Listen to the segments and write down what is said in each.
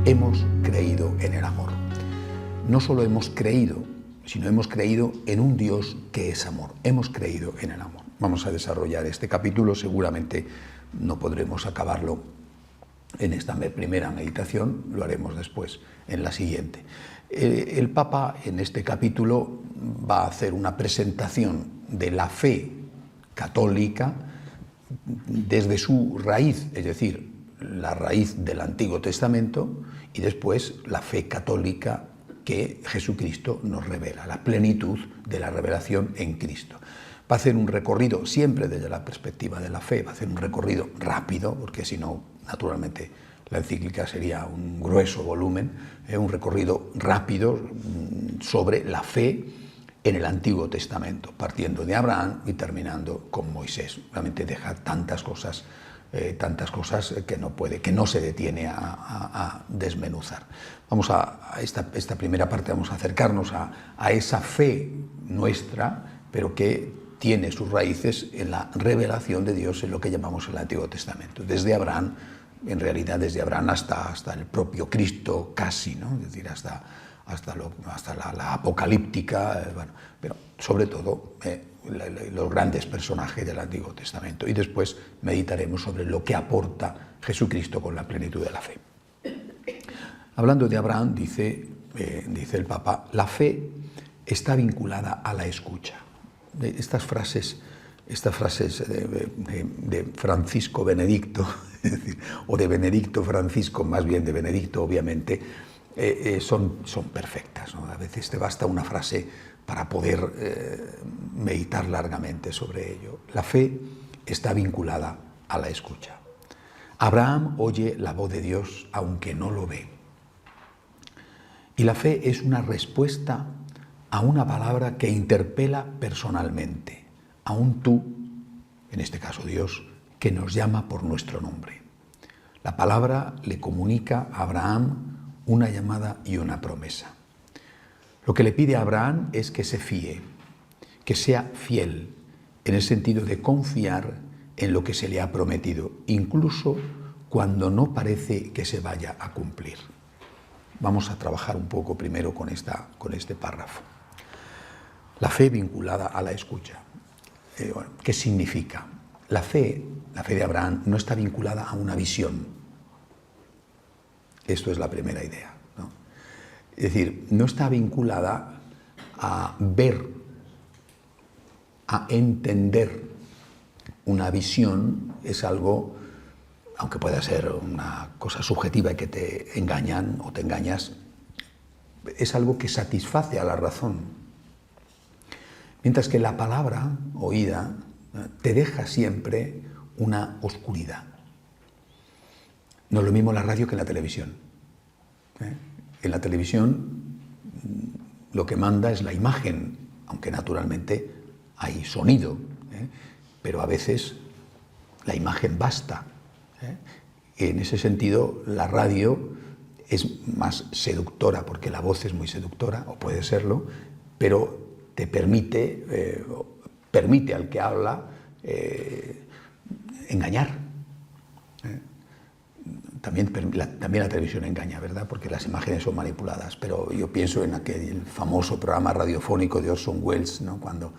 hemos creído en el amor. No solo hemos creído, sino hemos creído en un Dios que es amor. Hemos creído en el amor. Vamos a desarrollar este capítulo, seguramente no podremos acabarlo en esta primera meditación, lo haremos después, en la siguiente. El Papa en este capítulo va a hacer una presentación de la fe católica desde su raíz, es decir, la raíz del Antiguo Testamento, y después la fe católica que Jesucristo nos revela, la plenitud de la revelación en Cristo. Va a hacer un recorrido siempre desde la perspectiva de la fe, va a hacer un recorrido rápido, porque si no, naturalmente, la encíclica sería un grueso volumen, un recorrido rápido sobre la fe en el Antiguo Testamento, partiendo de Abraham y terminando con Moisés. Realmente deja tantas cosas que no se detiene a desmenuzar. Vamos a esta primera parte, vamos a acercarnos a esa fe nuestra, pero que tiene sus raíces en la revelación de Dios en lo que llamamos el Antiguo Testamento. Desde Abraham, en realidad desde Abraham hasta el propio Cristo casi, ¿no? Es decir, hasta la apocalíptica, bueno, pero sobre todo los grandes personajes del Antiguo Testamento. Y después meditaremos sobre lo que aporta Jesucristo con la plenitud de la fe. Hablando de Abraham, dice el Papa, la fe está vinculada a la escucha. Estas frases de Francisco Benedicto, es decir, o de Benedicto Francisco, más bien de Benedicto obviamente, son perfectas, ¿no? A veces te basta una frase para poder meditar largamente sobre ello. La fe está vinculada a la escucha. Abraham oye la voz de Dios aunque no lo ve. Y la fe es una respuesta a una palabra que interpela personalmente, a un tú, en este caso Dios, que nos llama por nuestro nombre. La palabra le comunica a Abraham una llamada y una promesa. Lo que le pide a Abraham es que se fíe, que sea fiel, en el sentido de confiar en lo que se le ha prometido, incluso cuando no parece que se vaya a cumplir. Vamos a trabajar un poco primero con este párrafo. La fe vinculada a la escucha. ¿Qué significa? La fe de Abraham no está vinculada a una visión. Esto es la primera idea, ¿no? Es decir, no está vinculada a ver, a entender. Una visión es algo, aunque pueda ser una cosa subjetiva y que te engañan o te engañas, es algo que satisface a la razón. Mientras que la palabra oída te deja siempre una oscuridad. No es lo mismo la radio que la televisión. En la televisión lo que manda es la imagen, aunque naturalmente hay sonido, pero a veces la imagen basta. En ese sentido, la radio es más seductora, porque la voz es muy seductora, o puede serlo, pero te permite al que habla engañar. También la televisión engaña, ¿verdad? Porque las imágenes son manipuladas, pero yo pienso en aquel famoso programa radiofónico de Orson Welles, ¿no? Cuando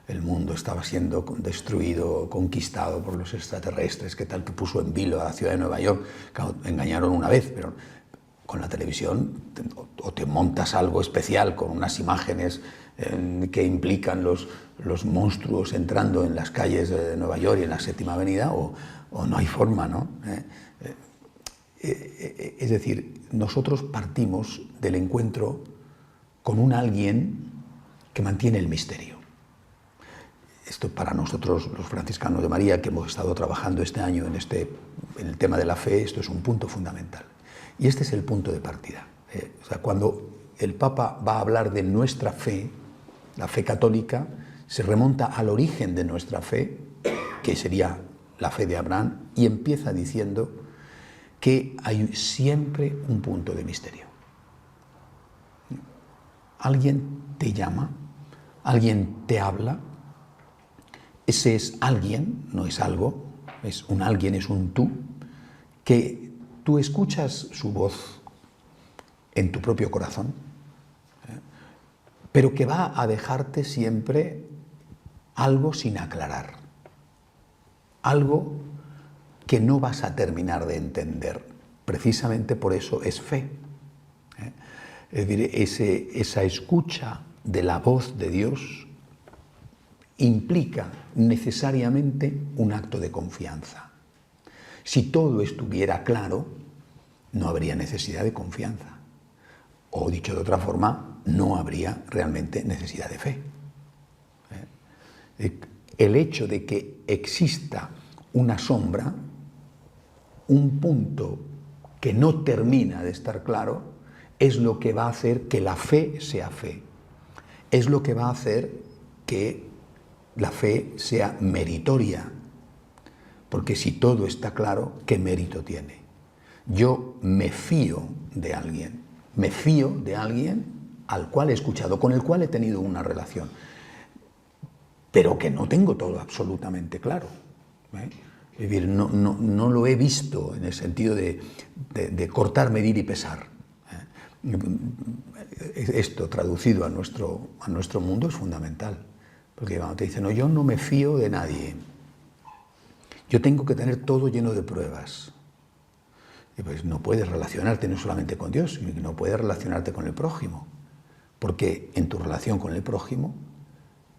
el mundo estaba siendo destruido, conquistado por los extraterrestres, que puso en vilo a la ciudad de Nueva York. Claro, engañaron una vez, pero con la televisión o te montas algo especial con unas imágenes que implican los monstruos entrando en las calles de Nueva York y en la Séptima Avenida, o no hay forma, ¿no? Es decir, nosotros partimos del encuentro con un alguien que mantiene el misterio. Esto para nosotros, los franciscanos de María, que hemos estado trabajando este año en el tema de la fe, esto es un punto fundamental. Y este es el punto de partida. O sea, cuando el Papa va a hablar de nuestra fe, la fe católica, se remonta al origen de nuestra fe, que sería la fe de Abraham, y empieza diciendo que hay siempre un punto de misterio. Alguien te llama, alguien te habla, ese es alguien, no es algo, es un alguien, es un tú, que tú escuchas su voz en tu propio corazón, pero que va a dejarte siempre algo sin aclarar, algo que no vas a terminar de entender. Precisamente por eso es fe. Es decir, esa escucha de la voz de Dios implica necesariamente un acto de confianza. Si todo estuviera claro, no habría necesidad de confianza. O dicho de otra forma, no habría realmente necesidad de fe. El hecho de que exista una sombra, un punto que no termina de estar claro, es lo que va a hacer que la fe sea fe. Es lo que va a hacer que la fe sea meritoria. Porque si todo está claro, ¿qué mérito tiene? Yo me fío de alguien. Me fío de alguien al cual he escuchado, con el cual he tenido una relación, pero que no tengo todo absolutamente claro. Es decir, no lo he visto en el sentido de cortar, medir y pesar. Esto traducido a nuestro mundo es fundamental, porque cuando te dicen, no, yo no me fío de nadie, yo tengo que tener todo lleno de pruebas. Y pues no puedes relacionarte no solamente con Dios, sino que no puedes relacionarte con el prójimo, porque en tu relación con el prójimo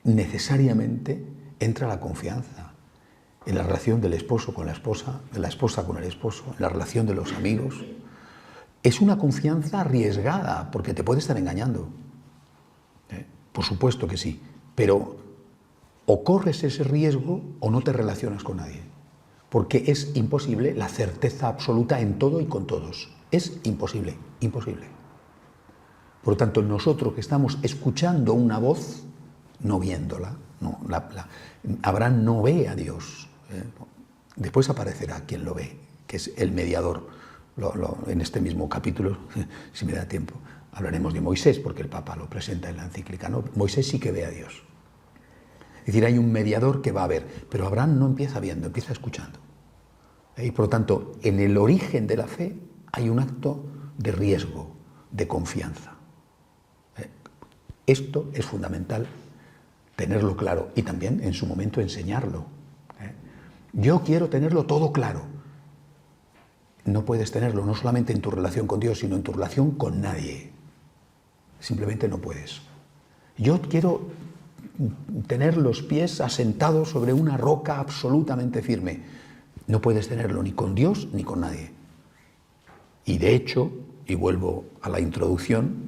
necesariamente entra la confianza. En la relación del esposo con la esposa, de la esposa con el esposo, en la relación de los amigos. Es una confianza arriesgada, porque te puede estar engañando. Por supuesto que sí, pero o corres ese riesgo o no te relacionas con nadie, porque es imposible la certeza absoluta en todo y con todos. Es imposible, imposible. Por lo tanto, nosotros que estamos escuchando una voz, no viéndola, no, Abraham no ve a Dios. Después aparecerá quien lo ve, que es el mediador. En este mismo capítulo, si me da tiempo, hablaremos de Moisés, porque el Papa lo presenta en la encíclica, ¿no? Moisés sí que ve a Dios. Es decir, hay un mediador que va a ver, pero Abraham no empieza viendo, empieza escuchando. Y por lo tanto, en el origen de la fe hay un acto de riesgo, de confianza. Esto es fundamental tenerlo claro y también en su momento enseñarlo. Yo quiero tenerlo todo claro. No puedes tenerlo no solamente en tu relación con Dios, sino en tu relación con nadie. Simplemente no puedes. Yo quiero tener los pies asentados sobre una roca absolutamente firme. No puedes tenerlo ni con Dios ni con nadie. Y de hecho, y vuelvo a la introducción,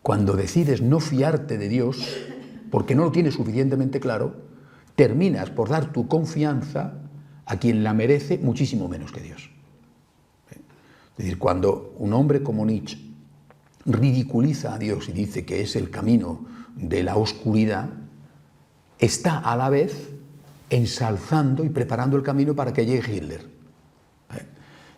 cuando decides no fiarte de Dios, porque no lo tienes suficientemente claro, terminas por dar tu confianza a quien la merece muchísimo menos que Dios. Es decir, cuando un hombre como Nietzsche ridiculiza a Dios y dice que es el camino de la oscuridad, está a la vez ensalzando y preparando el camino para que llegue Hitler.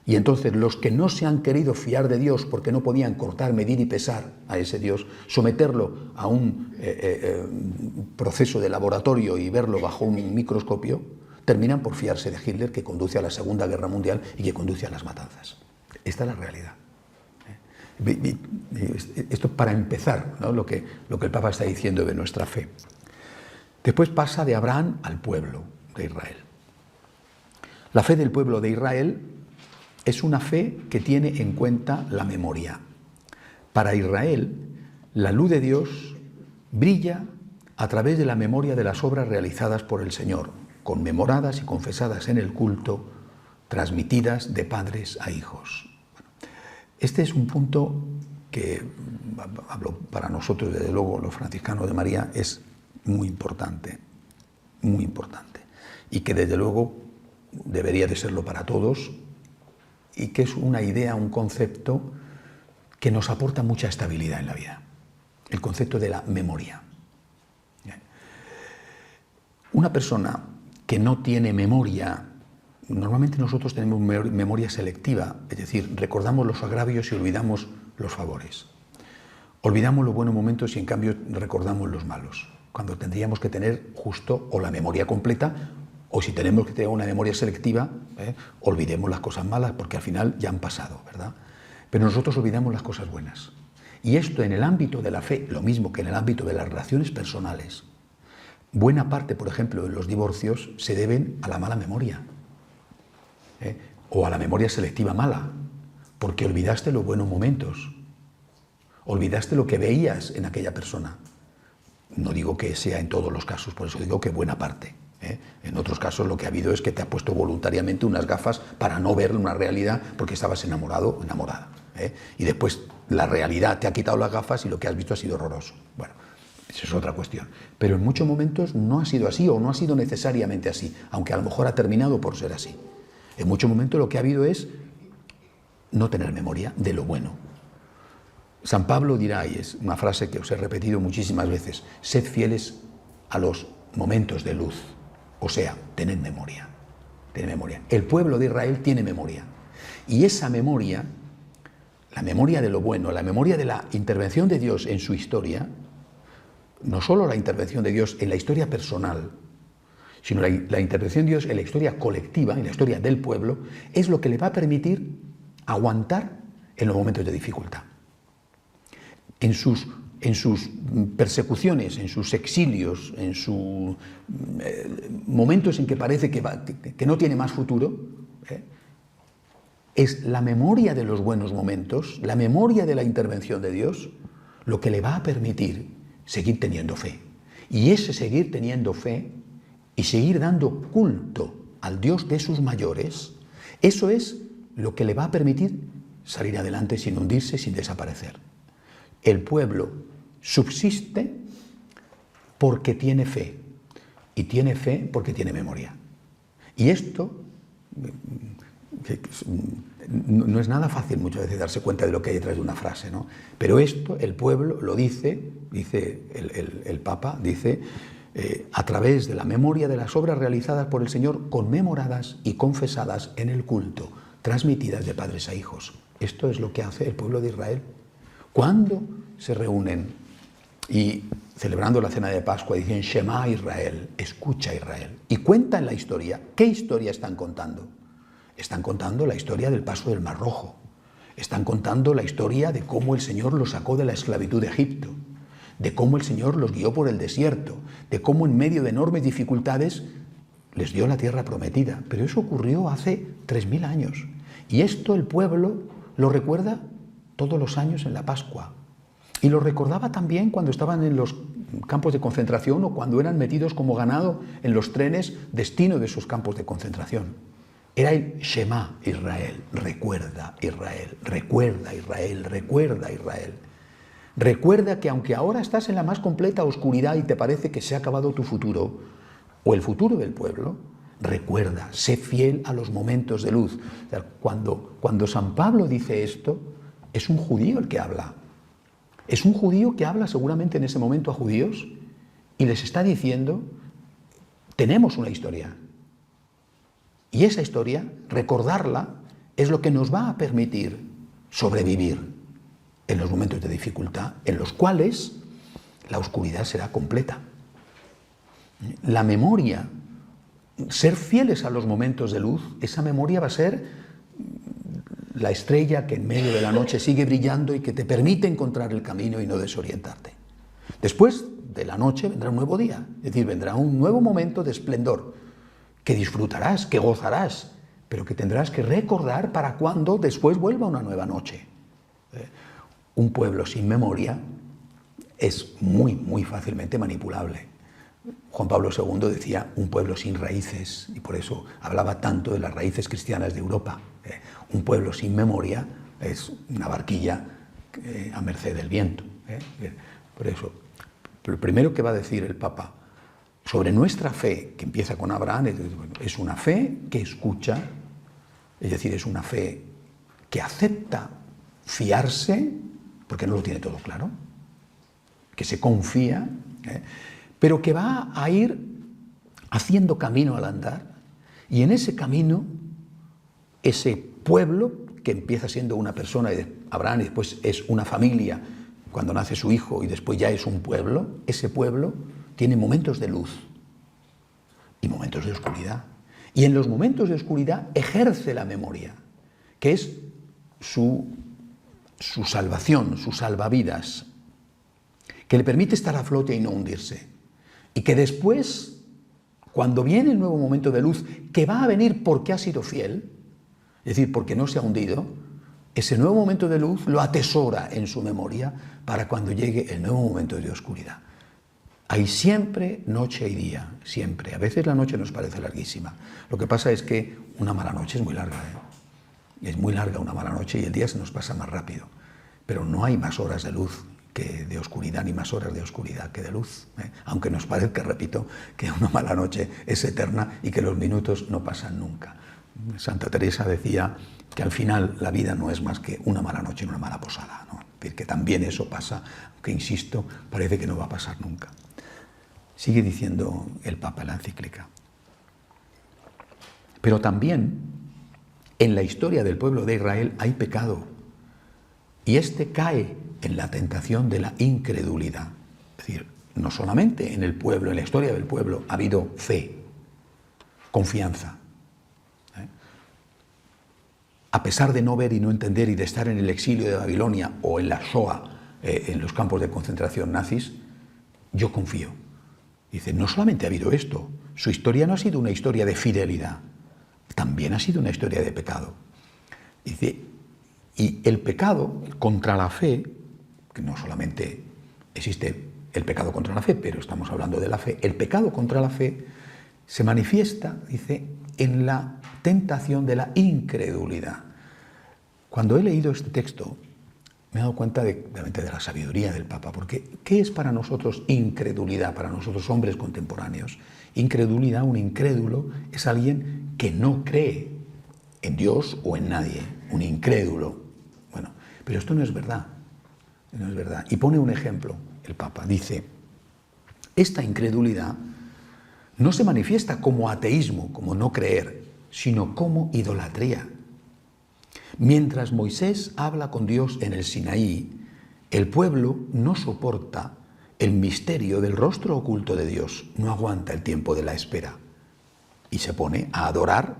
Y entonces los que no se han querido fiar de Dios porque no podían cortar, medir y pesar a ese Dios, someterlo a un proceso de laboratorio y verlo bajo un microscopio, terminan por fiarse de Hitler, que conduce a la Segunda Guerra Mundial y que conduce a las matanzas. Esta es la realidad. Esto para empezar, ¿no? lo que el Papa está diciendo de nuestra fe. Después pasa de Abraham al pueblo de Israel. La fe del pueblo de Israel es una fe que tiene en cuenta la memoria. Para Israel, la luz de Dios brilla a través de la memoria de las obras realizadas por el Señor, conmemoradas y confesadas en el culto, transmitidas de padres a hijos. Este es un punto que, hablo para nosotros, desde luego, los franciscanos de María, es muy importante, y que desde luego debería de serlo para todos, y que es una idea, un concepto que nos aporta mucha estabilidad en la vida, el concepto de la memoria. Una persona que no tiene memoria, normalmente nosotros tenemos memoria selectiva, es decir, recordamos los agravios y olvidamos los favores. Olvidamos los buenos momentos y en cambio recordamos los malos, cuando tendríamos que tener justo o la memoria completa, o si tenemos que tener una memoria selectiva, olvidemos las cosas malas porque al final ya han pasado, ¿verdad? pero nosotros olvidamos las cosas buenas. Y esto en el ámbito de la fe, lo mismo que en el ámbito de las relaciones personales. Buena parte, por ejemplo, de los divorcios se deben a la mala memoria, o a la memoria selectiva mala, porque olvidaste los buenos momentos, olvidaste lo que veías en aquella persona. No digo que sea en todos los casos, por eso digo que buena parte. En otros casos lo que ha habido es que te ha puesto voluntariamente unas gafas para no ver una realidad porque estabas enamorado o enamorada. Y después la realidad te ha quitado las gafas y lo que has visto ha sido horroroso. Bueno, esa es otra cuestión. Pero en muchos momentos no ha sido así o no ha sido necesariamente así, aunque a lo mejor ha terminado por ser así. En muchos momentos lo que ha habido es no tener memoria de lo bueno. San Pablo dirá, y es una frase que os he repetido muchísimas veces, sed fieles a los momentos de luz. O sea, tened memoria. Tened memoria. El pueblo de Israel tiene memoria. Y esa memoria, la memoria de lo bueno, la memoria de la intervención de Dios en su historia, no solo la intervención de Dios en la historia personal, sino la intervención de Dios en la historia colectiva, en la historia del pueblo, es lo que le va a permitir aguantar en los momentos de dificultad. En sus persecuciones, en sus exilios, en sus momentos en que parece que no tiene más futuro, es la memoria de los buenos momentos, la memoria de la intervención de Dios, lo que le va a permitir seguir teniendo fe. Y ese seguir teniendo fe y seguir dando culto al Dios de sus mayores, eso es lo que le va a permitir salir adelante sin hundirse, sin desaparecer. El pueblo subsiste porque tiene fe, y tiene fe porque tiene memoria. Y esto no es nada fácil muchas veces darse cuenta de lo que hay detrás de una frase, ¿no? Pero esto el pueblo lo dice el Papa, dice, a través de la memoria de las obras realizadas por el Señor, conmemoradas y confesadas en el culto, transmitidas de padres a hijos. Esto es lo que hace el pueblo de Israel. Cuando se reúnen y celebrando la cena de Pascua dicen Shema Israel, escucha Israel, y cuentan la historia. ¿Qué historia están contando? Están contando la historia del paso del Mar Rojo. Están contando la historia de cómo el Señor los sacó de la esclavitud de Egipto, de cómo el Señor los guió por el desierto, de cómo en medio de enormes dificultades les dio la tierra prometida. Pero eso ocurrió hace 3000 años. Y esto el pueblo lo recuerda todos los años en la Pascua. Y lo recordaba también cuando estaban en los campos de concentración o cuando eran metidos como ganado en los trenes destino de esos campos de concentración. Era el Shema Israel, recuerda Israel, recuerda Israel, recuerda Israel. Recuerda que aunque ahora estás en la más completa oscuridad y te parece que se ha acabado tu futuro o el futuro del pueblo, recuerda, sé fiel a los momentos de luz. O sea, cuando San Pablo dice esto, es un judío el que habla. Es un judío que habla seguramente en ese momento a judíos y les está diciendo, tenemos una historia. Y esa historia, recordarla, es lo que nos va a permitir sobrevivir en los momentos de dificultad, en los cuales la oscuridad será completa. La memoria, ser fieles a los momentos de luz, esa memoria va a ser la estrella que en medio de la noche sigue brillando y que te permite encontrar el camino y no desorientarte. Después de la noche vendrá un nuevo día, es decir, vendrá un nuevo momento de esplendor que disfrutarás, que gozarás, pero que tendrás que recordar para cuando después vuelva una nueva noche. Un pueblo sin memoria es muy, muy fácilmente manipulable. Juan Pablo II decía un pueblo sin raíces y por eso hablaba tanto de las raíces cristianas de Europa. Un pueblo sin memoria es una barquilla a merced del viento. Por eso, lo primero que va a decir el Papa sobre nuestra fe, que empieza con Abraham, es una fe que escucha, es decir, es una fe que acepta fiarse, porque no lo tiene todo claro, que se confía, pero que va a ir haciendo camino al andar, y en ese camino, ese pueblo, que empieza siendo una persona, Abraham, y después es una familia, cuando nace su hijo, y después ya es un pueblo, ese pueblo tiene momentos de luz y momentos de oscuridad. Y en los momentos de oscuridad ejerce la memoria, que es su su salvación, su salvavidas, que le permite estar a flote y no hundirse. Y que después, cuando viene el nuevo momento de luz, que va a venir porque ha sido fiel, es decir, porque no se ha hundido, ese nuevo momento de luz lo atesora en su memoria para cuando llegue el nuevo momento de oscuridad. Hay siempre noche y día, siempre. A veces la noche nos parece larguísima. Lo que pasa es que una mala noche es muy larga, ¿eh? Es muy larga una mala noche y el día se nos pasa más rápido. Pero no hay más horas de luz que de oscuridad, ni más horas de oscuridad que de luz, ¿eh? Aunque nos parezca, repito, que una mala noche es eterna y que los minutos no pasan nunca. Santa Teresa decía que al final la vida no es más que una mala noche en una mala posada, ¿no? Es decir, que también eso pasa, aunque insisto, parece que no va a pasar nunca. Sigue diciendo el Papa en la encíclica. Pero también en la historia del pueblo de Israel hay pecado. Y este cae en la tentación de la incredulidad. Es decir, no solamente en el pueblo, en la historia del pueblo, ha habido fe, confianza. A pesar de no ver y no entender y de estar en el exilio de Babilonia o en la Shoah, en los campos de concentración nazis, yo confío. Dice, no solamente ha habido esto, su historia no ha sido una historia de fidelidad, también ha sido una historia de pecado. Dice, y el pecado contra la fe, que no solamente existe el pecado contra la fe, pero estamos hablando de la fe, el pecado contra la fe se manifiesta, dice, en la tentación de la incredulidad. Cuando he leído este texto, me he dado cuenta realmente de la sabiduría del Papa, porque ¿qué es para nosotros incredulidad, para nosotros hombres contemporáneos? Incredulidad, un incrédulo, es alguien que no cree en Dios o en nadie, un incrédulo. Bueno, pero esto no es verdad, no es verdad. Y pone un ejemplo, el Papa, dice, esta incredulidad no se manifiesta como ateísmo, como no creer, sino como idolatría. Mientras Moisés habla con Dios en el Sinaí, el pueblo no soporta el misterio del rostro oculto de Dios, no aguanta el tiempo de la espera y se pone a adorar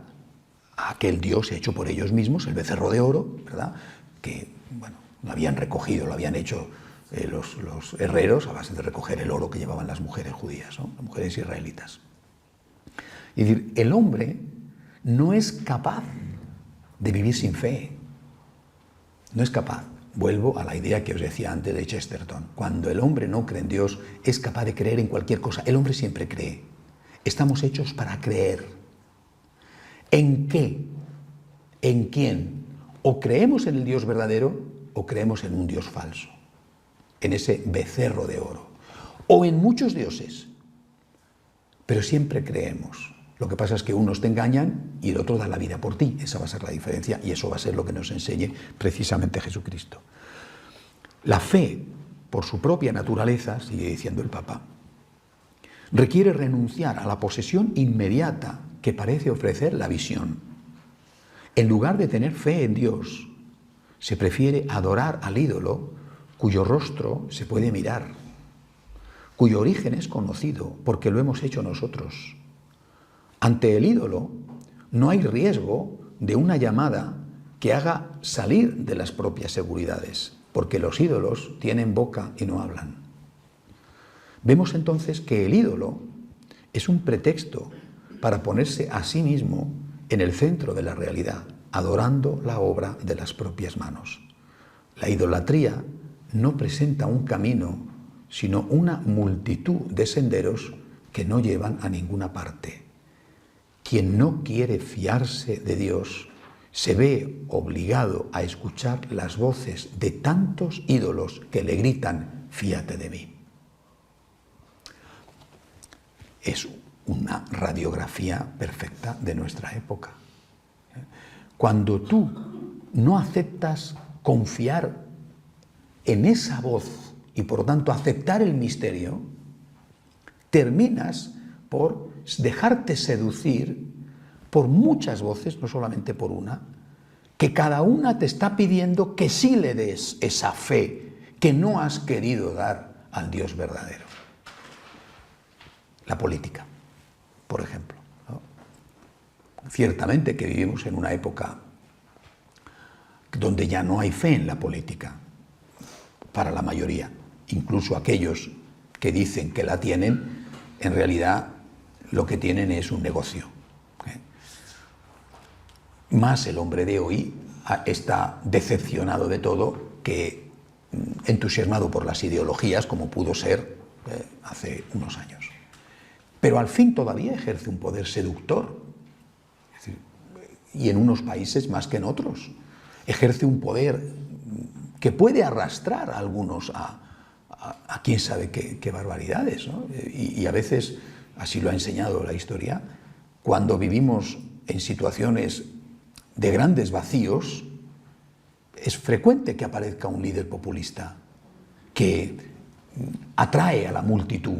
a aquel Dios hecho por ellos mismos, el becerro de oro, ¿verdad? Que, bueno, lo habían recogido, lo habían hecho los herreros a base de recoger el oro que llevaban las mujeres judías, ¿no? Las mujeres israelitas. Es decir, el hombre no es capaz de vivir sin fe. No es capaz. Vuelvo a la idea que os decía antes de Chesterton. Cuando el hombre no cree en Dios, es capaz de creer en cualquier cosa. El hombre siempre cree. Estamos hechos para creer. ¿En qué? ¿En quién? O creemos en el Dios verdadero o creemos en un Dios falso. En ese becerro de oro. O en muchos dioses. Pero siempre creemos. Lo que pasa es que unos te engañan y el otro da la vida por ti. Esa va a ser la diferencia y eso va a ser lo que nos enseñe precisamente Jesucristo. La fe, por su propia naturaleza, sigue diciendo el Papa, requiere renunciar a la posesión inmediata que parece ofrecer la visión. En lugar de tener fe en Dios, se prefiere adorar al ídolo cuyo rostro se puede mirar, cuyo origen es conocido porque lo hemos hecho nosotros. Ante el ídolo no hay riesgo de una llamada que haga salir de las propias seguridades, porque los ídolos tienen boca y no hablan. Vemos entonces que el ídolo es un pretexto para ponerse a sí mismo en el centro de la realidad, adorando la obra de las propias manos. La idolatría no presenta un camino, sino una multitud de senderos que no llevan a ninguna parte. Quien no quiere fiarse de Dios se ve obligado a escuchar las voces de tantos ídolos que le gritan, fíate de mí. Es una radiografía perfecta de nuestra época. Cuando tú no aceptas confiar en esa voz y por tanto aceptar el misterio, terminas por dejarte seducir por muchas voces, no solamente por una, que cada una te está pidiendo que sí le des esa fe que no has querido dar al Dios verdadero. La política, por ejemplo, ¿no? Ciertamente que vivimos en una época donde ya no hay fe en la política para la mayoría. Incluso aquellos que dicen que la tienen, en realidad lo que tienen es un negocio. Más el hombre de hoy está decepcionado de todo que entusiasmado por las ideologías, como pudo ser hace unos años. Pero al fin todavía ejerce un poder seductor, es decir, y en unos países más que en otros. Ejerce un poder que puede arrastrar a algunos a quién sabe qué barbaridades, ¿no? Y a veces, así lo ha enseñado la historia, cuando vivimos en situaciones de grandes vacíos, es frecuente que aparezca un líder populista que atrae a la multitud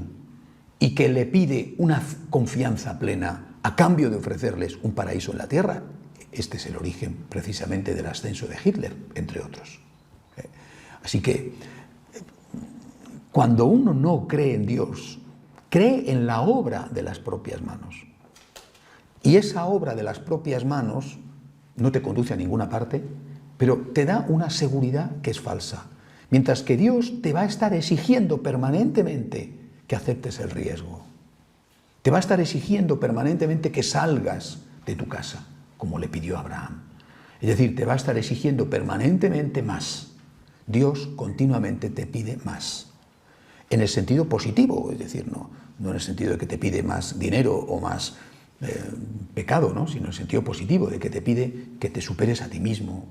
y que le pide una confianza plena a cambio de ofrecerles un paraíso en la tierra. Este es el origen precisamente del ascenso de Hitler, entre otros. Así que cuando uno no cree en Dios, cree en la obra de las propias manos. Y esa obra de las propias manos no te conduce a ninguna parte, pero te da una seguridad que es falsa. Mientras que Dios te va a estar exigiendo permanentemente que aceptes el riesgo. Te va a estar exigiendo permanentemente que salgas de tu casa, como le pidió a Abraham. Es decir, te va a estar exigiendo permanentemente más. Dios continuamente te pide más. En el sentido positivo, es decir, no en el sentido de que te pide más dinero o más pecado, ¿no? Sino en el sentido positivo, de que te pide que te superes a ti mismo,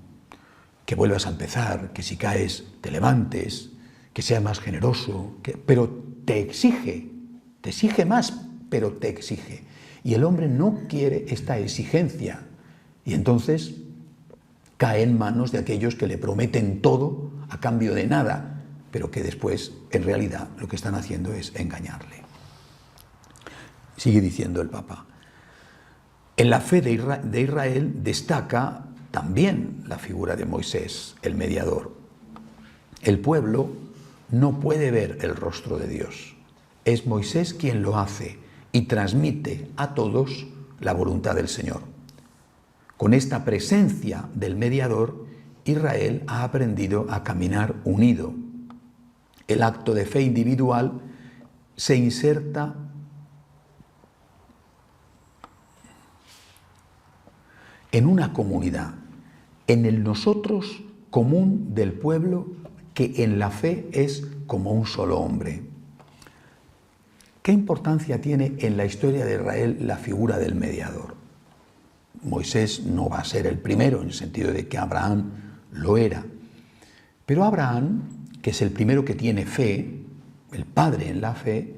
que vuelvas a empezar, que si caes te levantes, que seas más generoso, pero te exige más, pero te exige. Y el hombre no quiere esta exigencia y entonces cae en manos de aquellos que le prometen todo a cambio de nada, pero que después, en realidad, lo que están haciendo es engañarle. Sigue diciendo el Papa. En la fe de Israel destaca también la figura de Moisés, el mediador. El pueblo no puede ver el rostro de Dios. Es Moisés quien lo hace y transmite a todos la voluntad del Señor. Con esta presencia del mediador, Israel ha aprendido a caminar unido. El acto de fe individual se inserta en una comunidad, en el nosotros común del pueblo que en la fe es como un solo hombre. ¿Qué importancia tiene en la historia de Israel la figura del mediador? Moisés no va a ser el primero, en el sentido de que Abraham lo era. Pero Abraham, que es el primero que tiene fe, el padre en la fe,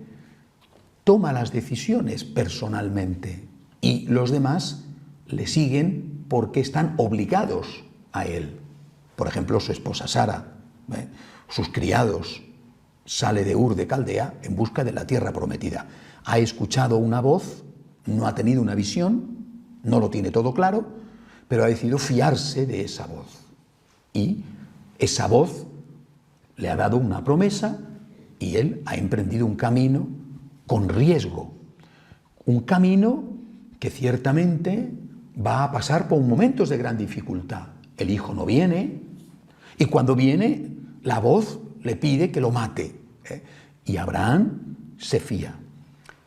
toma las decisiones personalmente y los demás le siguen porque están obligados a él. Por ejemplo, su esposa Sara, sus criados, sale de Ur de Caldea en busca de la tierra prometida. Ha escuchado una voz, no ha tenido una visión, no lo tiene todo claro, pero ha decidido fiarse de esa voz. Y esa voz le ha dado una promesa y él ha emprendido un camino con riesgo. Un camino que ciertamente va a pasar por momentos de gran dificultad. El hijo no viene y cuando viene la voz le pide que lo mate. Y Abraham se fía.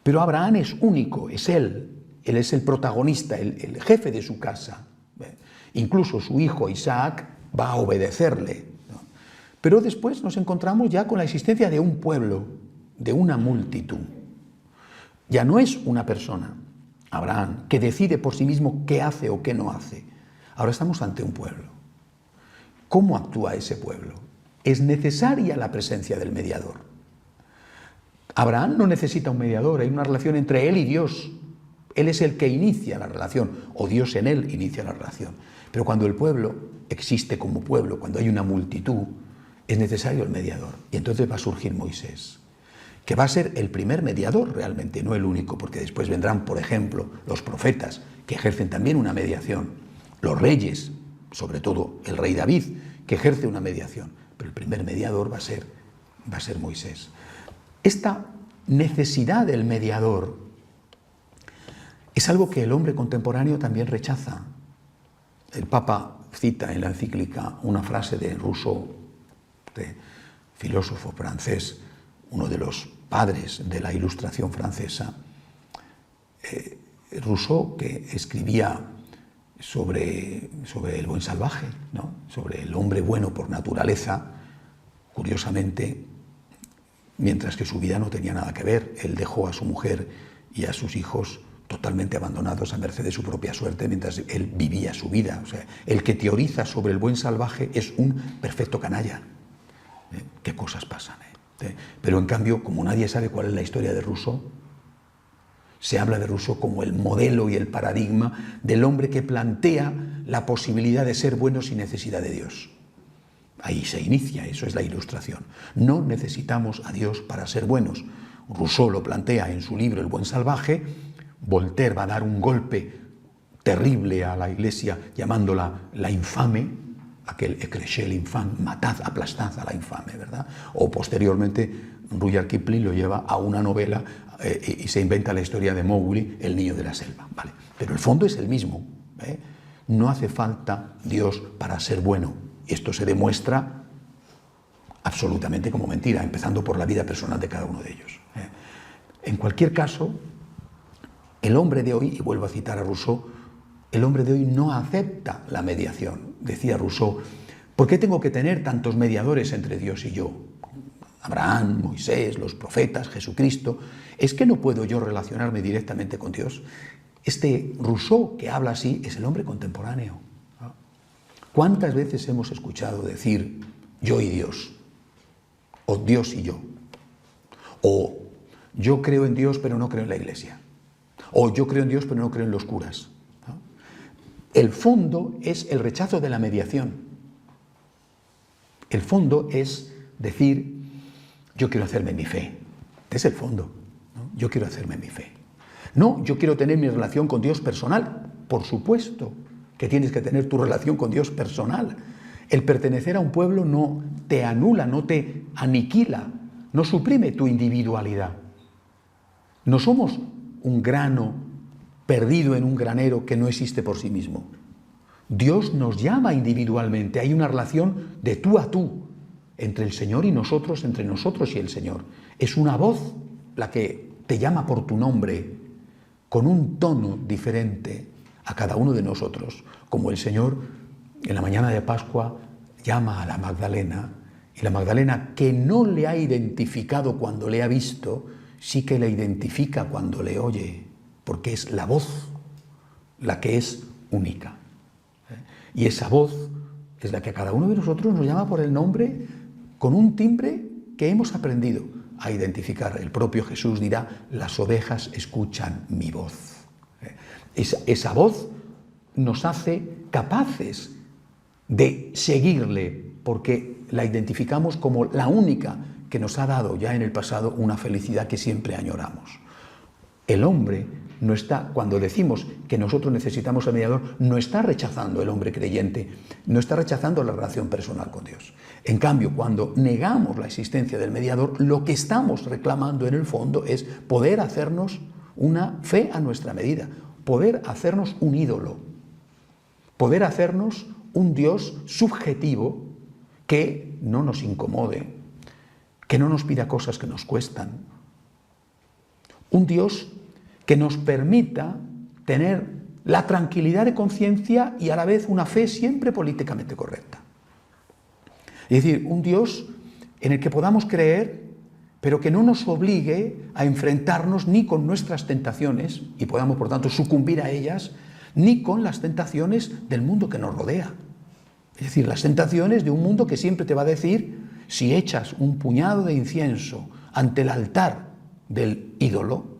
Pero Abraham es único, es él es el protagonista, el jefe de su casa. Incluso su hijo Isaac va a obedecerle. Pero después nos encontramos ya con la existencia de un pueblo, de una multitud. Ya no es una persona, Abraham, que decide por sí mismo qué hace o qué no hace. Ahora estamos ante un pueblo. ¿Cómo actúa ese pueblo? Es necesaria la presencia del mediador. Abraham no necesita un mediador, hay una relación entre él y Dios. Él es el que inicia la relación, o Dios en él inicia la relación. Pero cuando el pueblo existe como pueblo, cuando hay una multitud, es necesario el mediador. Y entonces va a surgir Moisés, que va a ser el primer mediador realmente, no el único, porque después vendrán, por ejemplo, los profetas, que ejercen también una mediación, los reyes, sobre todo el rey David, que ejerce una mediación, pero el primer mediador va a ser Moisés. Esta necesidad del mediador es algo que el hombre contemporáneo también rechaza. El Papa cita en la encíclica una frase de Rousseau, de filósofo francés, uno de los padres de la Ilustración francesa. Rousseau, que escribía sobre el buen salvaje, ¿no? Sobre el hombre bueno por naturaleza, curiosamente, mientras que su vida no tenía nada que ver. Él dejó a su mujer y a sus hijos totalmente abandonados a merced de su propia suerte mientras él vivía su vida. O sea, el que teoriza sobre el buen salvaje es un perfecto canalla. ¿Qué cosas pasan? Pero en cambio, como nadie sabe cuál es la historia de Rousseau, se habla de Rousseau como el modelo y el paradigma del hombre que plantea la posibilidad de ser bueno sin necesidad de Dios. Ahí se inicia, eso es la Ilustración. No necesitamos a Dios para ser buenos. Rousseau lo plantea en su libro El buen salvaje. Voltaire va a dar un golpe terrible a la Iglesia llamándola la infame, aquel écrasez l'infâme, matad, aplastad a la infame, ¿verdad? O posteriormente Rudyard Kipling lo lleva a una novela y se inventa la historia de Mowgli, el niño de la selva, ¿vale? Pero el fondo es el mismo, ¿eh? No hace falta Dios para ser bueno. Esto se demuestra absolutamente como mentira, empezando por la vida personal de cada uno de ellos. En cualquier caso, el hombre de hoy, y vuelvo a citar a Rousseau, el hombre de hoy no acepta la mediación. Decía Rousseau, ¿por qué tengo que tener tantos mediadores entre Dios y yo? Abraham, Moisés, los profetas, Jesucristo. ¿Es que no puedo yo relacionarme directamente con Dios? Este Rousseau que habla así es el hombre contemporáneo. ¿Cuántas veces hemos escuchado decir yo y Dios? O Dios y yo. O yo creo en Dios pero no creo en la Iglesia. O yo creo en Dios pero no creo en los curas. El fondo es el rechazo de la mediación. El fondo es decir, yo quiero hacerme mi fe. Este es el fondo, ¿no? Yo quiero hacerme mi fe. No, yo quiero tener mi relación con Dios personal. Por supuesto que tienes que tener tu relación con Dios personal. El pertenecer a un pueblo no te anula, no te aniquila, no suprime tu individualidad. No somos un grano perdido en un granero que no existe por sí mismo. Dios nos llama individualmente. Hay una relación de tú a tú entre el Señor y nosotros, entre nosotros y el Señor. Es una voz la que te llama por tu nombre, con un tono diferente a cada uno de nosotros, como el Señor en la mañana de Pascua llama a la Magdalena, y la Magdalena, que no le ha identificado cuando le ha visto, sí que le identifica cuando le oye, porque es la voz la que es única. Y esa voz es la que a cada uno de nosotros nos llama por el nombre con un timbre que hemos aprendido a identificar. El propio Jesús dirá, las ovejas escuchan mi voz. Esa voz nos hace capaces de seguirle porque la identificamos como la única que nos ha dado ya en el pasado una felicidad que siempre añoramos. El hombre no está, cuando decimos que nosotros necesitamos al mediador, no está rechazando el hombre creyente, no está rechazando la relación personal con Dios. En cambio, cuando negamos la existencia del mediador, lo que estamos reclamando en el fondo es poder hacernos una fe a nuestra medida, poder hacernos un ídolo, poder hacernos un Dios subjetivo que no nos incomode, que no nos pida cosas que nos cuestan. Un Dios que nos permita tener la tranquilidad de conciencia y a la vez una fe siempre políticamente correcta. Es decir, un Dios en el que podamos creer, pero que no nos obligue a enfrentarnos ni con nuestras tentaciones, y podamos, por tanto, sucumbir a ellas, ni con las tentaciones del mundo que nos rodea. Es decir, las tentaciones de un mundo que siempre te va a decir, si echas un puñado de incienso ante el altar del ídolo,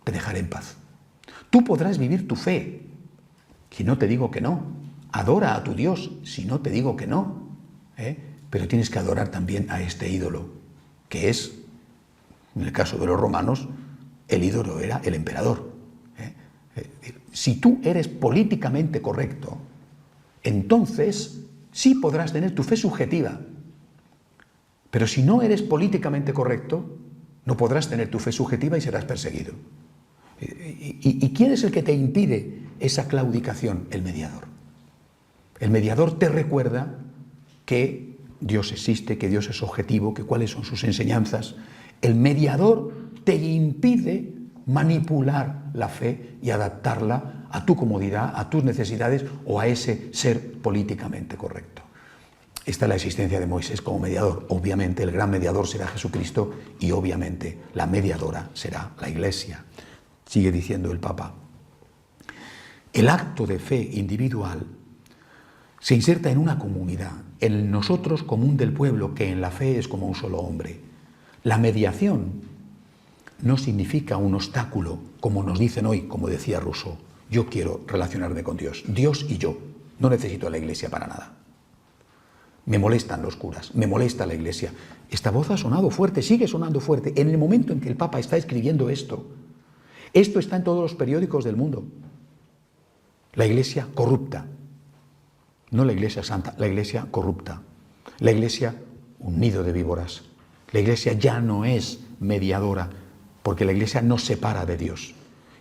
te dejaré en paz. Tú podrás vivir tu fe, si no te digo que no. Adora a tu Dios, si no te digo que no. Pero tienes que adorar también a este ídolo, que es, en el caso de los romanos, el ídolo era el emperador. Si tú eres políticamente correcto, entonces sí podrás tener tu fe subjetiva. Pero si no eres políticamente correcto, no podrás tener tu fe subjetiva y serás perseguido. ¿Y quién es el que te impide esa claudicación? El mediador. El mediador te recuerda que Dios existe, que Dios es objetivo, que cuáles son sus enseñanzas. El mediador te impide manipular la fe y adaptarla a tu comodidad, a tus necesidades o a ese ser políticamente correcto. Esta es la existencia de Moisés como mediador. Obviamente el gran mediador será Jesucristo y obviamente la mediadora será la Iglesia. Sigue diciendo el Papa. El acto de fe individual se inserta en una comunidad, en el nosotros común del pueblo, que en la fe es como un solo hombre. La mediación no significa un obstáculo, como nos dicen hoy, como decía Rousseau. Yo quiero relacionarme con Dios. Dios y yo. No necesito a la Iglesia para nada. Me molestan los curas, me molesta la Iglesia. Esta voz ha sonado fuerte, sigue sonando fuerte. En el momento en que el Papa está escribiendo esto está en todos los periódicos del mundo. La Iglesia corrupta. No la Iglesia santa, la Iglesia corrupta. La Iglesia un nido de víboras. La Iglesia ya no es mediadora, porque la Iglesia nos separa de Dios.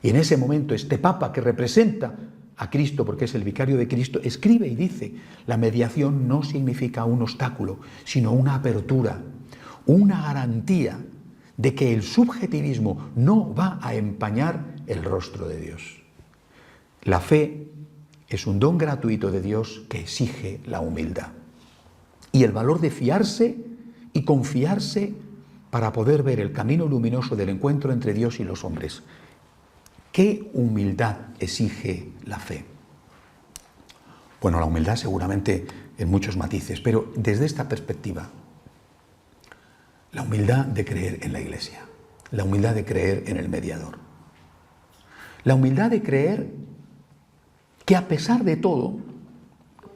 Y en ese momento este Papa, que representa a Cristo, porque es el vicario de Cristo, escribe y dice: la mediación no significa un obstáculo, sino una apertura, una garantía de que el subjetivismo no va a empañar el rostro de Dios. La fe es un don gratuito de Dios que exige la humildad y el valor de fiarse y confiarse para poder ver el camino luminoso del encuentro entre Dios y los hombres. ¿Qué humildad exige la fe? Bueno, la humildad seguramente en muchos matices, pero desde esta perspectiva, la humildad de creer en la Iglesia, la humildad de creer en el mediador, la humildad de creer que a pesar de todo,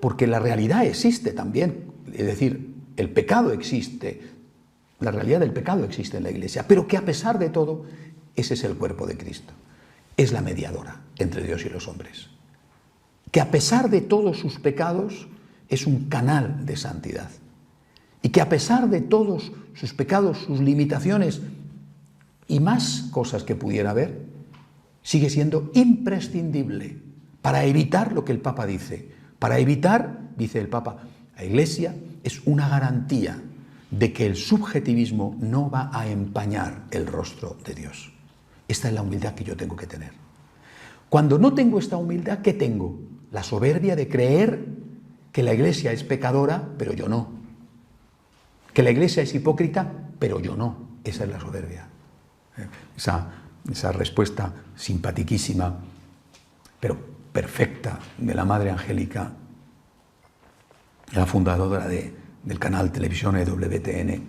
porque la realidad existe también, es decir, el pecado existe, la realidad del pecado existe en la Iglesia, pero que a pesar de todo, ese es el cuerpo de Cristo. Es la mediadora entre Dios y los hombres. Que a pesar de todos sus pecados, es un canal de santidad. Y que a pesar de todos sus pecados, sus limitaciones y más cosas que pudiera haber, sigue siendo imprescindible para evitar lo que el Papa dice. Para evitar, dice el Papa, la Iglesia es una garantía de que el subjetivismo no va a empañar el rostro de Dios. Esta es la humildad que yo tengo que tener. Cuando no tengo esta humildad, ¿qué tengo? La soberbia de creer que la Iglesia es pecadora, pero yo no. Que la Iglesia es hipócrita, pero yo no. Esa es la soberbia. Esa respuesta simpatiquísima, pero perfecta, de la Madre Angélica, la fundadora del canal televisión EWTN,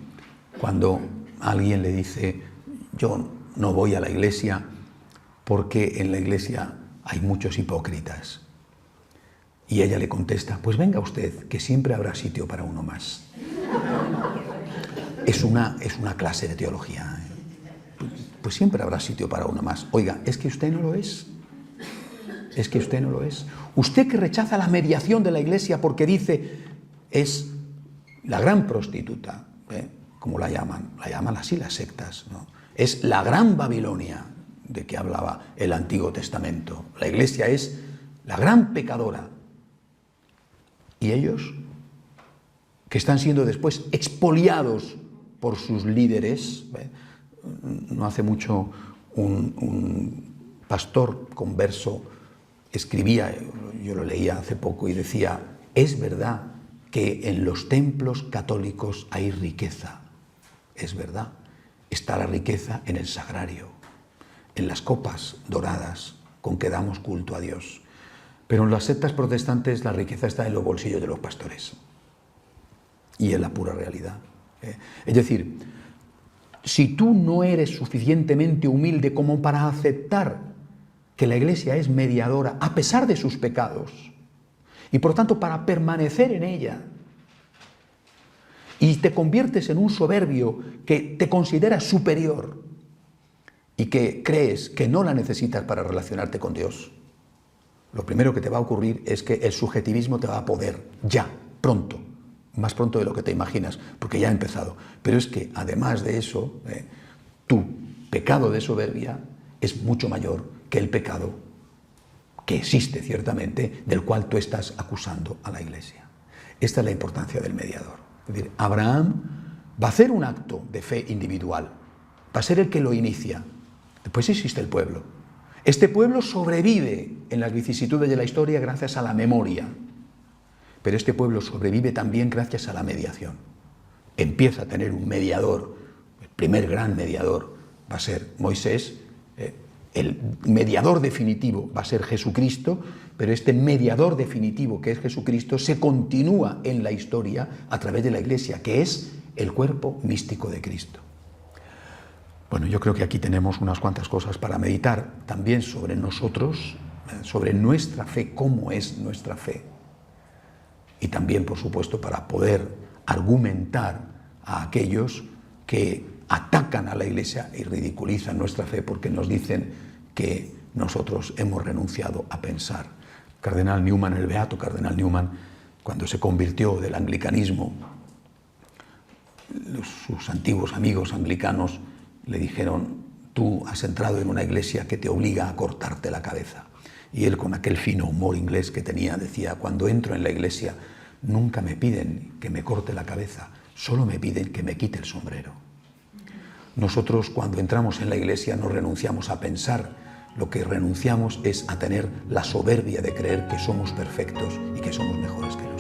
cuando alguien le dice: yo no voy a la Iglesia porque en la Iglesia hay muchos hipócritas. Y ella le contesta: pues venga usted, que siempre habrá sitio para uno más. Es una clase de teología. Pues siempre habrá sitio para uno más. Oiga, es que usted no lo es. Es que usted no lo es. Usted, que rechaza la mediación de la Iglesia porque dice es la gran prostituta, como la llaman así las sectas, ¿no? Es la gran Babilonia de que hablaba el Antiguo Testamento. La Iglesia es la gran pecadora. Y ellos, que están siendo después expoliados por sus líderes, no hace mucho un pastor converso escribía, yo lo leía hace poco, y decía: es verdad que en los templos católicos hay riqueza. Es verdad. Está la riqueza en el sagrario, en las copas doradas con que damos culto a Dios. Pero en las sectas protestantes la riqueza está en los bolsillos de los pastores. Y en la pura realidad. Es decir, si tú no eres suficientemente humilde como para aceptar que la Iglesia es mediadora a pesar de sus pecados, y por tanto para permanecer en ella, y te conviertes en un soberbio que te consideras superior y que crees que no la necesitas para relacionarte con Dios, lo primero que te va a ocurrir es que el subjetivismo te va a poder ya, pronto, más pronto de lo que te imaginas, porque ya ha empezado. Pero es que además de eso, tu pecado de soberbia es mucho mayor que el pecado que existe ciertamente, del cual tú estás acusando a la Iglesia. Esta es la importancia del mediador. Es decir, Abraham va a hacer un acto de fe individual, va a ser el que lo inicia. Después existe el pueblo. Este pueblo sobrevive en las vicisitudes de la historia gracias a la memoria, pero este pueblo sobrevive también gracias a la mediación. Empieza a tener un mediador, el primer gran mediador va a ser Moisés, el mediador definitivo va a ser Jesucristo, pero este mediador definitivo que es Jesucristo se continúa en la historia a través de la Iglesia, que es el cuerpo místico de Cristo. Bueno, yo creo que aquí tenemos unas cuantas cosas para meditar también sobre nosotros, sobre nuestra fe, cómo es nuestra fe. Y también, por supuesto, para poder argumentar a aquellos que atacan a la Iglesia y ridiculizan nuestra fe porque nos dicen que nosotros hemos renunciado a pensar. Cardenal Newman, el beato Cardenal Newman, cuando se convirtió del anglicanismo, sus antiguos amigos anglicanos le dijeron: tú has entrado en una iglesia que te obliga a cortarte la cabeza. Y él, con aquel fino humor inglés que tenía, decía: cuando entro en la iglesia nunca me piden que me corte la cabeza, solo me piden que me quite el sombrero. Nosotros, cuando entramos en la iglesia, no renunciamos a pensar, lo que renunciamos es a tener la soberbia de creer que somos perfectos y que somos mejores que los demás.